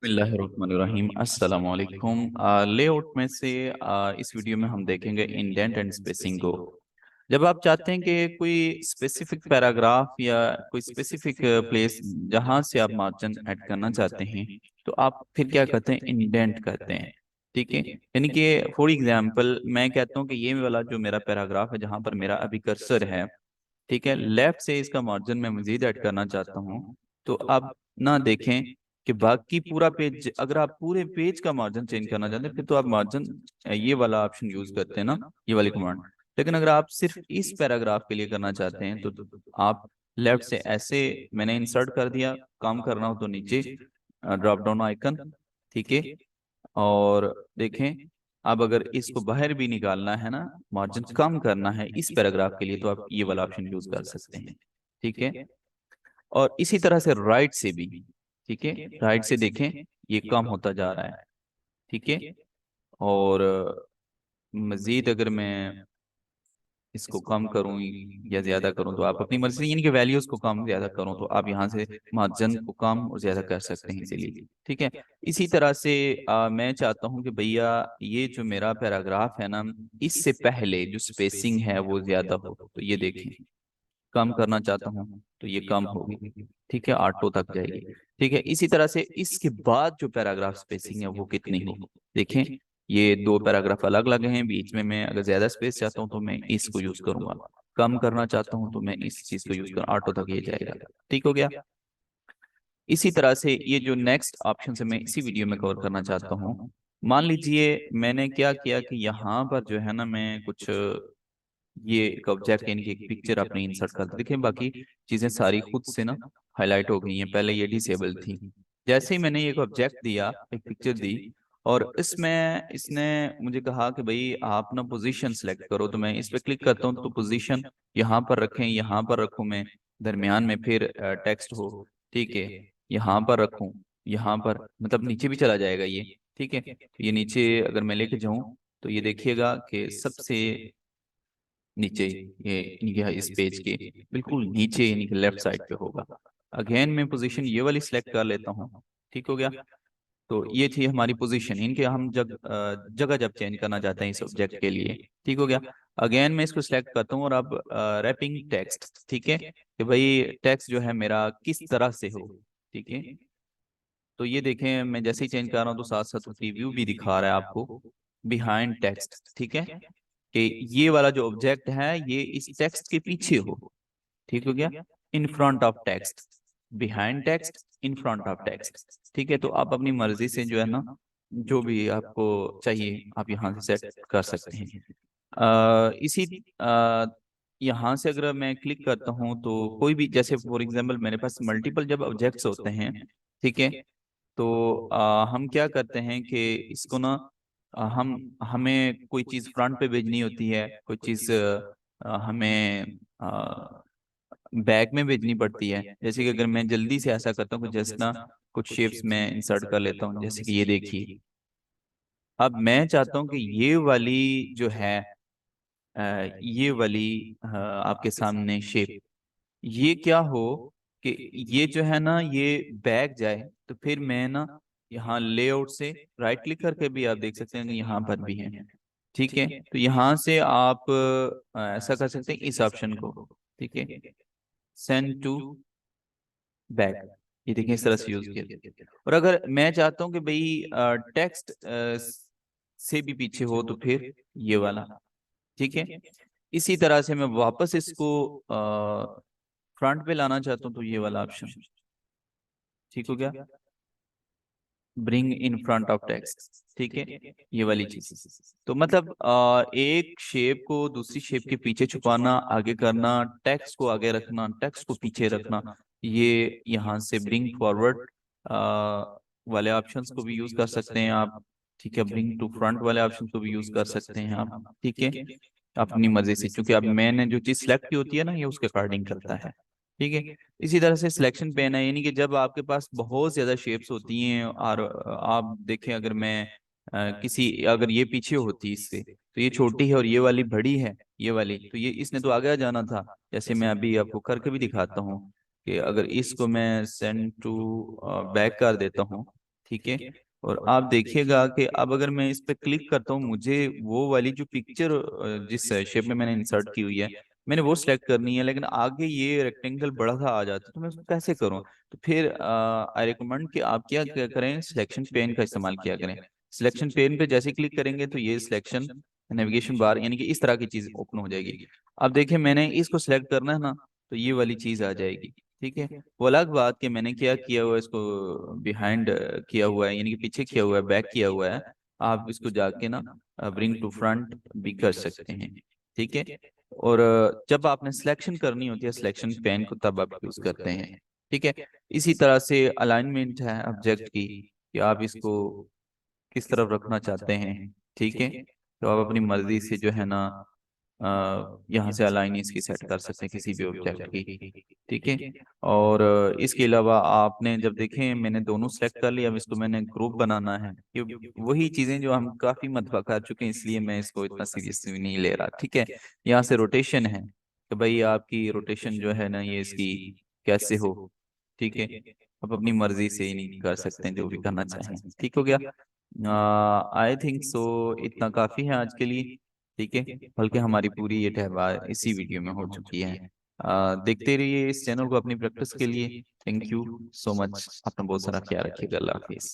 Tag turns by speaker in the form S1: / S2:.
S1: बिस्मिल्लाहिर्रहमानिर्रहीम अस्सलाम वालेकुम। लेआउट में से इस वीडियो में हम देखेंगे इंडेंट एंड स्पेसिंग को। जब आप चाहते हैं कि कोई स्पेसिफिक पैराग्राफ या कोई स्पेसिफिक प्लेस जहां से आप मार्जिन ऐड करना चाहते हैं, तो आप फिर क्या करते हैं, इंडेंट करते हैं। ठीक है, यानी कि फॉर एग्जांपल मैं कहता हूँ कि ये वाला जो मेरा पैराग्राफ है जहां पर मेरा अभी कर्सर है, ठीक है, लेफ्ट से इसका मार्जिन मैं मजीद ऐड करना चाहता हूँ। तो आप ना देखें कि बाकी पूरा पेज, अगर आप पूरे पेज का मार्जिन चेंज करना चाहते हैं फिर तो आप मार्जिन ये वाला ऑप्शन यूज करते हैं ना, ये वाली कमांड। लेकिन अगर आप सिर्फ इस पैराग्राफ के लिए करना चाहते हैं तो आप लेफ्ट से ऐसे, मैंने इंसर्ट कर दिया, काम करना हो तो नीचे ड्रॉप डाउन आइकन, ठीक है। और देखें, अब अगर इसको बाहर भी निकालना है ना, मार्जिन कम करना है इस पैराग्राफ के लिए, तो आप ये वाला ऑप्शन यूज कर सकते हैं। ठीक है, और इसी तरह से राइट से भी, ठीक है, राइट से देखें ये कम होता जा रहा है। ठीक है, और मजीद अगर मैं इसको कम करूं या ज्यादा करूं तो आप अपनी मर्जी से, यानी कि वैल्यूज को कम ज्यादा करूं तो आप यहाँ से मार्जिन को कम और ज्यादा कर सकते हैं इसीलिए। ठीक है, इसी तरह से मैं चाहता हूं कि भैया ये जो मेरा पैराग्राफ है ना, इससे पहले जो स्पेसिंग है वो ज्यादा हो, तो ये देखें, कम करना चाहता हूँ तो ये कम होगी। ठीक है, ऑटो तक जाएगी। ठीक है, इसी तरह से इसके बाद जो पैराग्राफ स्पेसिंग है वो कितनी हो, देखें, ये दो पैराग्राफ अलग अलग हैं, बीच में मैं अगर ज्यादा स्पेस चाहता हूँ तो मैं इसको यूज करूंगा, कम करना चाहता हूँ तो मैं इस चीज को यूज कर, ऑटो तक ये जाएगा। ठीक हो गया। इसी तरह से ये जो नेक्स्ट ऑप्शन है मैं इसी वीडियो में कवर करना चाहता हूँ। मान लीजिए मैंने क्या किया कि यहाँ पर जो है ना, मैं कुछ ये एक ऑब्जेक्ट यानी कि एक पिक्चर आपने इंसर्ट कर दी, देखिए बाकी चीजें सारी खुद से ना हाईलाइट हो गई हैं, पहले ये डिसेबल थी। जैसे ही मैंने एक ऑब्जेक्ट दिया, एक पिक्चर दी, और इसमें इसने मुझे कहा कि भाई आप ना पोजीशन सेलेक्ट करो, तो मैं इस पे क्लिक करता हूँ तो पोजीशन यहाँ पर रखें, यहाँ पर रखूँ मैं, दरमियान में फिर टेक्स्ट हो, ठीक है, यहाँ पर रखूँ, यहाँ पर, मतलब नीचे भी चला जाएगा ये। ठीक है, तो ये नीचे अगर मैं लेके जाऊँ तो ये देखिएगा कि सबसे नीचे, ये इनके इस पेज के बिल्कुल नीचे यानी कि लेफ्ट साइड पे होगा। अगेन मैं पोजीशन ये वाली सिलेक्ट कर लेता हूँ। ठीक हो गया। तो ये थी हमारी पोजीशन, इनके हम जगह जब चेंज करना चाहते हैं इस ऑब्जेक्ट के लिए। ठीक हो गया। अगेन मैं इसको सिलेक्ट करता हूँ और अब रैपिंग टेक्स्ट, ठीक है, कि भाई टेक्स्ट जो है मेरा किस तरह से हो। ठीक है, तो ये देखें मैं जैसे ही चेंज कर रहा हूँ तो साथ साथ प्रीव्यू भी दिखा रहा है आपको, बिहाइंड टेक्स्ट। ठीक है, कि ये वाला जो ऑब्जेक्ट है ये इस टेक्स्ट के पीछे हो। ठीक हो गया। In front of text, behind text, in front of text. ठीक है, तो आप अपनी मर्जी से जो है ना, जो भी आपको चाहिए आप यहाँ से सेट कर सकते हैं। इसी यहाँ से अगर मैं क्लिक करता हूँ तो कोई भी, जैसे फॉर एग्जांपल मेरे पास मल्टीपल जब ऑब्जेक्ट्स होते हैं, ठीक है, तो हम क्या करते हैं कि इसको ना, हम हमें कोई चीज़ फ्रंट पे भेजनी होती है, कोई चीज़ हमें बैक में भेजनी पड़ती है। जैसे कि अगर मैं जल्दी से ऐसा करता हूँ कि जस्ट ना कुछ शेप्स में इंसर्ट कर लेता हूँ, जैसे कि ये देखिए, अब मैं चाहता हूँ कि ये वाली जो है, ये वाली आपके सामने शेप, ये क्या हो कि ये जो है ना ये बैक जाए, तो फिर मैं ना यहाँ लेआउट से राइट क्लिक करके भी आप देख सकते हैं कि यहाँ पर भी है। ठीक है, तो यहाँ से आप ऐसा कर सकते हैं इस ऑप्शन को, ठीक है, सेंड टू बैक, ये देखिए इस तरह से यूज किया। और अगर मैं चाहता हूँ कि भाई टेक्स्ट से भी पीछे हो तो फिर ये वाला। ठीक है, इसी तरह से मैं वापस इसको फ्रंट पे लाना चाहता हूँ तो ये वाला ऑप्शन। ठीक हो गया, bring in front of text. ठीक है, ये वाली चीज। तो मतलब एक शेप को दूसरी शेप के पीछे छुपाना, आगे करना, टेक्स्ट को आगे रखना, टेक्स्ट को पीछे रखना, ये यहाँ से ब्रिंग फॉरवर्ड वाले ऑप्शंस को भी यूज कर सकते हैं आप। ठीक है, ब्रिंग टू फ्रंट वाले ऑप्शन को भी यूज कर सकते हैं आप। ठीक है, अपनी मर्जी से, क्योंकि अब मैंने जो चीज सेलेक्ट की होती है ना ये उसके अकॉर्डिंग करता है। ठीक है, इसी तरह से सिलेक्शन पेन है, यानी कि जब आपके पास बहुत ज्यादा शेप्स होती हैं और आप देखें, अगर मैं किसी, अगर ये पीछे होती इससे तो ये छोटी है और ये वाली बड़ी है, ये वाली, तो ये इसने तो आगे जाना था। जैसे मैं अभी आपको करके भी दिखाता हूँ कि अगर इसको मैं सेंड टू बैक कर देता हूँ, ठीक है। और आप देखिएगा कि अब अगर मैं इस पे क्लिक करता हूँ, मुझे वो वाली जो पिक्चर जिस शेप में मैंने इंसर्ट की हुई है, मैंने वो सिलेक्ट करनी है, लेकिन आगे ये रेक्टेंगल बड़ा सा आ जाता है, तो मैं उसको कैसे करूँ? तो फिर आई रिकमेंड कि आप क्या क्या करें, सिलेक्शन पेन का इस्तेमाल किया करें। सिलेक्शन पेन पे जैसे क्लिक करेंगे तो ये सिलेक्शन नेविगेशन बार यानी कि इस तरह की चीज ओपन हो जाएगी। अब देखिए मैंने इसको सिलेक्ट करना है ना, तो ये वाली चीज आ जाएगी। ठीक है। वो अलग बात कि मैंने क्या किया हुआ है, इसको बिहाइंड किया हुआ है, यानी कि पीछे किया हुआ है, बैक किया हुआ है। आप इसको जाके ना ब्रिंग टू फ्रंट भी कर सकते हैं। ठीक है। और जब आपने सिलेक्शन करनी होती है सिलेक्शन पेन को, तब आप यूज करते हैं। ठीक है। इसी तरह से अलाइनमेंट है ऑब्जेक्ट की, कि आप इसको किस तरफ रखना चाहते हैं। ठीक है। तो आप अपनी मर्जी से जो है ना यहाँ से अलाइन इसकी सेट कर सकते हैं किसी भी ऑब्जेक्ट की। ठीक है। और इसके अलावा आपने जब देखें मैंने दोनों सेलेक्ट कर लिया, अब इसको मैंने ग्रुप बनाना है, कि वही चीजें जो हम काफी मरतबा कर चुके हैं, इसलिए मैं इसको इतना सीरियसली नहीं ले रहा। ठीक है। यहाँ से रोटेशन है, कि भाई आपकी रोटेशन जो है ना ये इसकी कैसे हो। ठीक है। आप अपनी मर्जी से ही नहीं कर सकते हैं, जो भी करना चाहें। ठीक हो गया। आई थिंक सो इतना काफी है आज के लिए। ठीक है। बल्कि हमारी पूरी ये ठहबार इसी वीडियो में हो चुकी है। देखते रहिए इस चैनल को अपनी प्रैक्टिस के लिए। Thank you so much. अपना बहुत सारा ख्याल रखिएगा। अल्लाह हाफिज।